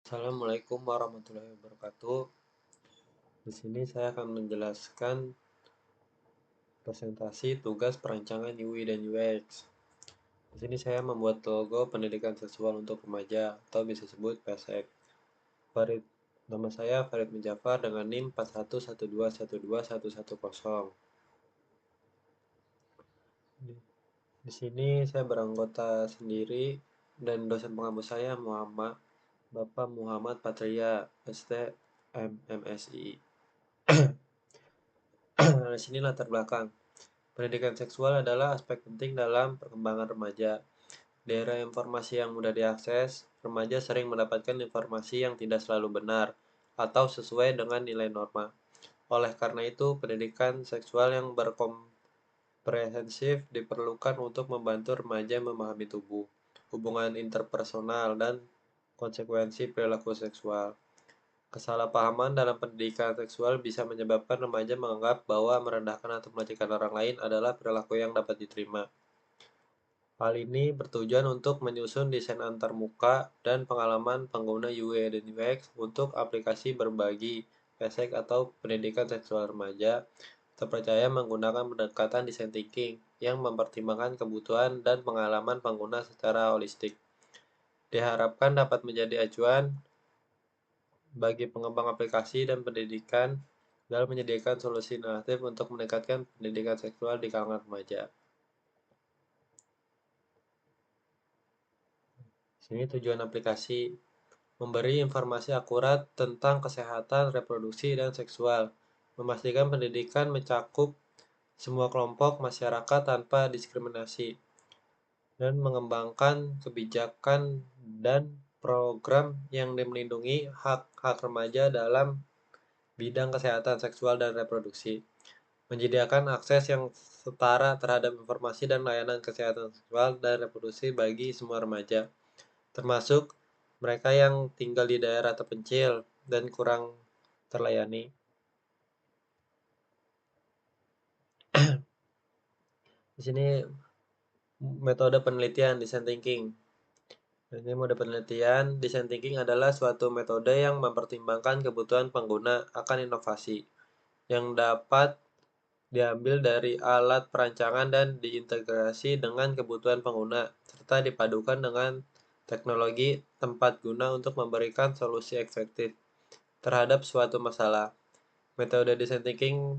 Assalamualaikum warahmatullahi wabarakatuh. Di sini saya akan menjelaskan presentasi tugas perancangan UI dan UX. Di sini saya membuat logo pendidikan seksual untuk remaja atau bisa disebut PSEK. Farid, nama saya Farid Mujafar dengan NIM 4112121110. Di sini saya beranggota sendiri dan dosen pengampus saya Bapak Muhammad Patria, ST, MSI. Di sini latar belakang. Pendidikan seksual adalah aspek penting dalam perkembangan remaja. Di era informasi yang mudah diakses, remaja sering mendapatkan informasi yang tidak selalu benar atau sesuai dengan nilai norma. Oleh karena itu, pendidikan seksual yang berkomprehensif diperlukan untuk membantu remaja memahami tubuh, hubungan interpersonal, dan konsekuensi perilaku seksual. Kesalahpahaman dalam pendidikan seksual bisa menyebabkan remaja menganggap bahwa merendahkan atau melecehkan orang lain adalah perilaku yang dapat diterima. Hal ini bertujuan untuk menyusun desain antarmuka dan pengalaman pengguna UI dan UX untuk aplikasi berbagi PSEK atau pendidikan seksual remaja terpercaya menggunakan pendekatan design thinking yang mempertimbangkan kebutuhan dan pengalaman pengguna secara holistik. Diharapkan dapat menjadi acuan bagi pengembang aplikasi dan pendidikan dalam menyediakan solusi inovatif untuk meningkatkan pendidikan seksual di kalangan remaja. Sini tujuan aplikasi memberi informasi akurat tentang kesehatan reproduksi dan seksual, memastikan pendidikan mencakup semua kelompok masyarakat tanpa diskriminasi, dan mengembangkan kebijakan dan program yang melindungi hak-hak remaja dalam bidang kesehatan seksual dan reproduksi, menyediakan akses yang setara terhadap informasi dan layanan kesehatan seksual dan reproduksi bagi semua remaja, termasuk mereka yang tinggal di daerah terpencil dan kurang terlayani. Di sini metode penelitian design thinking. Ini mode penelitian design thinking adalah suatu metode yang mempertimbangkan kebutuhan pengguna akan inovasi yang dapat diambil dari alat perancangan dan diintegrasi dengan kebutuhan pengguna, serta dipadukan dengan teknologi tempat guna untuk memberikan solusi efektif terhadap suatu masalah. Metode design thinking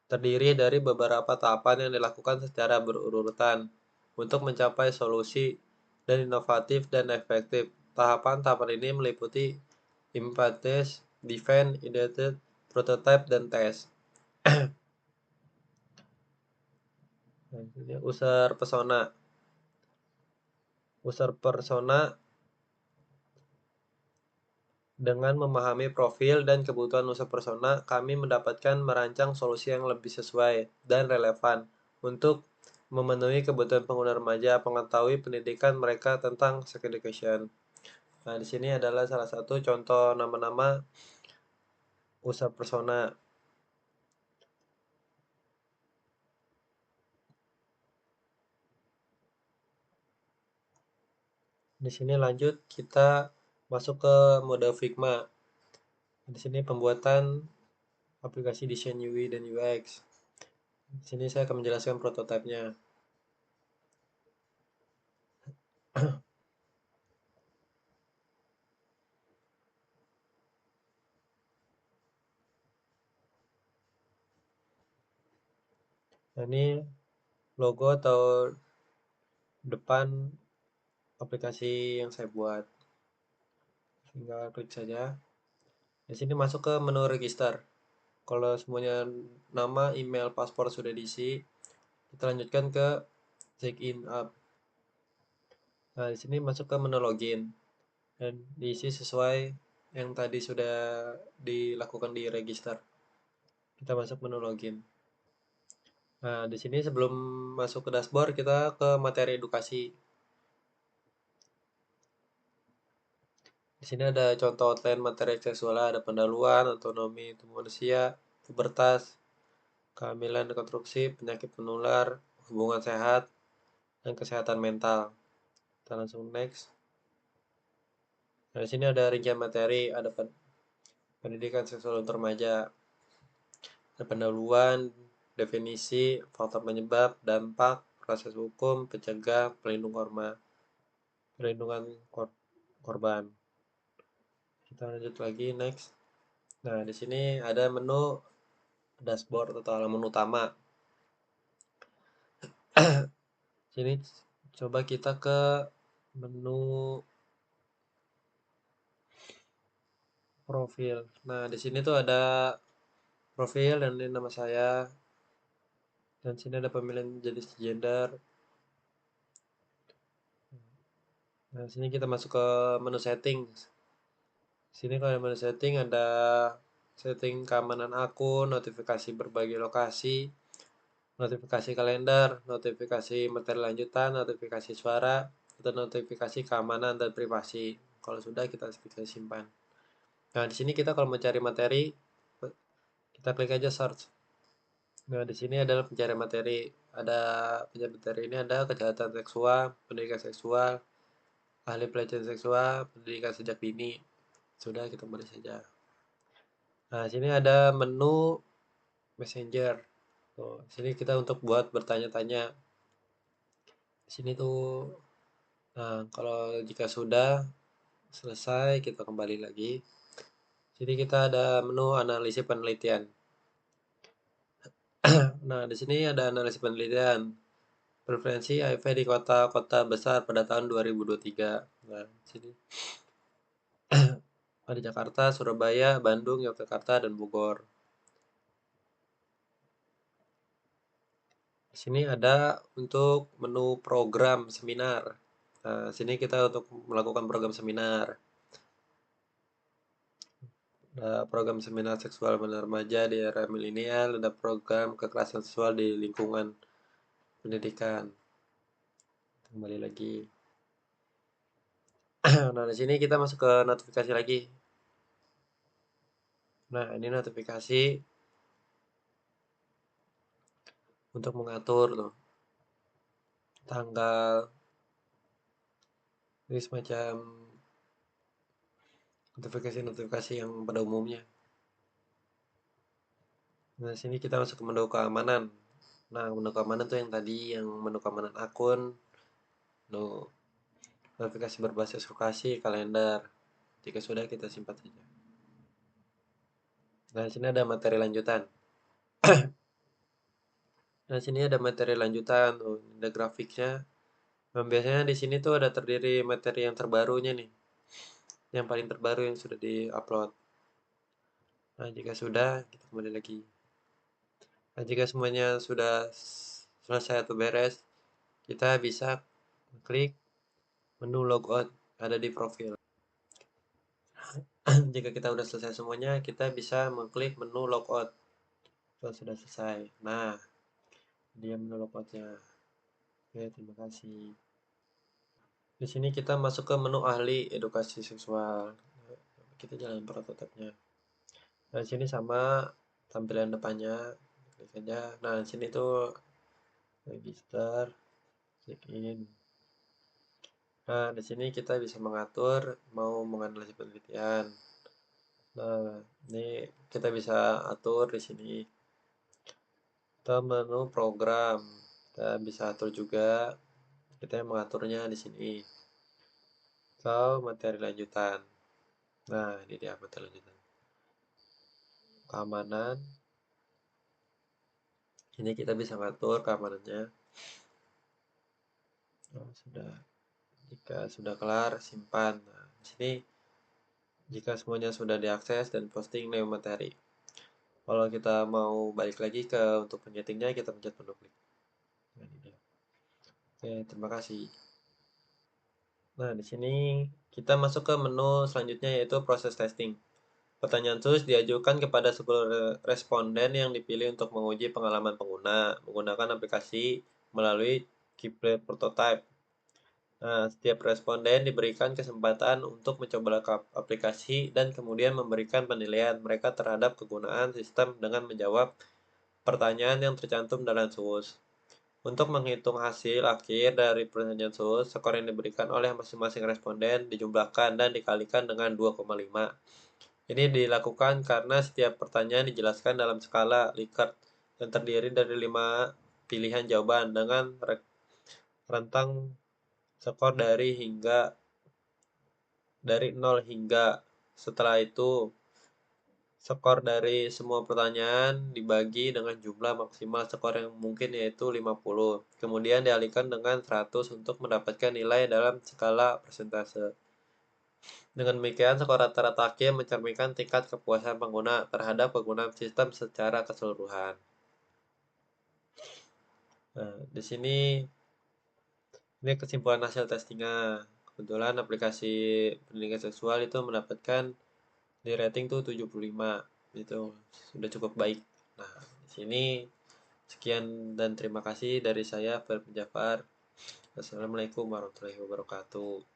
terdiri dari beberapa tahapan yang dilakukan secara berurutan untuk mencapai solusi dan inovatif dan efektif. Tahapan-tahapan ini meliputi hypothesis, define, iterate, prototype, dan test. User persona. User persona dengan memahami profil dan kebutuhan user persona, kami mendapatkan merancang solusi yang lebih sesuai dan relevan untuk memenuhi kebutuhan pengguna remaja, mengetahui pendidikan mereka tentang sex education. Nah, di sini adalah salah satu contoh nama-nama user persona. Di sini lanjut kita masuk ke mode Figma. Di sini pembuatan aplikasi desain UI dan UX. Di sini saya akan menjelaskan prototipenya. Nah, ini logo atau depan aplikasi yang saya buat. Tinggal klik saja. Di sini masuk ke menu register. Kalau semuanya nama, email, paspor sudah diisi, kita lanjutkan ke check in up. Nah, di sini masuk ke menu login dan diisi sesuai yang tadi sudah dilakukan di register. Kita masuk menu login. Nah, di sini sebelum masuk ke dashboard, kita ke materi edukasi. Di sini ada contoh outline materi seksual, ada pendahuluan, autonomi tubuh manusia, pubertas, kehamilan rekonstruksi, penyakit menular, hubungan sehat, dan kesehatan mental. Kita langsung next. Nah, di sini ada rincian materi, ada pendidikan seksual untuk remaja, ada pendahuluan, definisi, faktor penyebab, dampak, proses hukum, pencegah, perlindungan korban. Kita lanjut lagi, next. Nah, di sini ada menu dashboard atau halaman utama. Sini coba kita ke menu profil. Nah, di sini tuh ada profil dan ini nama saya. Dan sini ada pemilihan jenis gender. Nah, sini kita masuk ke menu setting. Sini kalau menu setting ada setting keamanan akun, notifikasi berbagai lokasi, notifikasi kalender, notifikasi materi lanjutan, notifikasi suara, atau notifikasi keamanan dan privasi. Kalau sudah kita simpan. Nah, di sini kita kalau mencari materi, kita klik aja search. Nah, di sini adalah pencarian materi. Ada pencarian materi ini ada kejahatan seksual, pendidikan seksual, ahli pelecehan seksual, pendidikan sejak dini. Sudah, kita kembali saja. Nah, sini ada menu messenger. Tuh, sini kita untuk buat bertanya-tanya. Di sini tuh, nah kalau jika sudah selesai, kita kembali lagi. Sini kita ada menu analisis penelitian. Nah, di sini ada analisis penelitian. Preferensi HIV di kota-kota besar pada tahun 2023. Nah, sini ada Jakarta, Surabaya, Bandung, Yogyakarta, dan Bogor. Di sini ada untuk menu program seminar. Nah, sini kita untuk melakukan program seminar. Ada program seminar seksual pada remaja di era milenial, ada program kekerasan seksual di lingkungan pendidikan. Kembali lagi. Nah, di sini kita masuk ke notifikasi lagi. Nah, ini notifikasi untuk mengatur tuh tanggal, ini semacam notifikasi-notifikasi yang pada umumnya. Nah, sini kita masuk ke menu keamanan. Nah, menu keamanan tuh yang tadi, yang menu keamanan akun, menu notifikasi berbasis lokasi, kalender. Jika sudah, kita simpan saja. Nah, sini ada materi lanjutan. Nah, sini ada materi lanjutan, tuh, ada grafiknya. Nah, biasanya di sini tuh ada terdiri materi yang terbarunya nih, yang paling terbaru yang sudah di-upload. Nah, jika sudah, kita kembali lagi. Nah, jika semuanya sudah selesai atau beres, kita bisa klik menu logout ada di profil. Jika kita sudah selesai semuanya, kita bisa mengklik menu logout. Kalau sudah selesai. Nah, dia menu logoutnya. Oke, terima kasih. Di sini kita masuk ke menu ahli edukasi seksual. Kita jalan prototipenya. Nah, di sini sama tampilan depannya. Klik saja. Nah, di sini tuh register, check in. Nah, di sini kita bisa mengatur mau menganalisis penelitian. Nah, ini kita bisa atur di sini. Kita menu program. Kita bisa atur juga. Kita yang mengaturnya di sini. Atau materi lanjutan. Nah, ini dia materi lanjutan. Keamanan. Ini kita bisa mengatur keamanannya. Nah, sudah. Jika sudah kelar, simpan. Nah, di sini jika semuanya sudah diakses dan posting name materi. Kalau kita mau balik lagi ke untuk penyetingnya, kita pencet menu klik. Nah, ini dia. Oke, terima kasih. Nah, di sini kita masuk ke menu selanjutnya yaitu proses testing. Pertanyaan khusus diajukan kepada 10 responden yang dipilih untuk menguji pengalaman pengguna menggunakan aplikasi melalui Keyplay Prototype. Nah, setiap responden diberikan kesempatan untuk mencoba aplikasi dan kemudian memberikan penilaian mereka terhadap kegunaan sistem dengan menjawab pertanyaan yang tercantum dalam SWOS. Untuk menghitung hasil akhir dari pertanyaan suhu, skor yang diberikan oleh masing-masing responden dijumlahkan dan dikalikan dengan 2,5. Ini dilakukan karena setiap pertanyaan dijelaskan dalam skala Likert yang terdiri dari 5 pilihan jawaban dengan rentang skor dari 0 hingga. Setelah itu, skor dari semua pertanyaan dibagi dengan jumlah maksimal skor yang mungkin yaitu 50. Kemudian dialihkan dengan 100 untuk mendapatkan nilai dalam skala persentase. Dengan demikian, skor rata-rata hakim mencerminkan tingkat kepuasan pengguna terhadap penggunaan sistem secara keseluruhan. Nah, di sini ini kesimpulan hasil testingnya. Kebetulan aplikasi pendidikan seksual itu mendapatkan di rating tuh 75. Itu sudah cukup baik. Nah, di sini sekian dan terima kasih dari saya, Ferdi Jafar. Wassalamualaikum warahmatullahi wabarakatuh.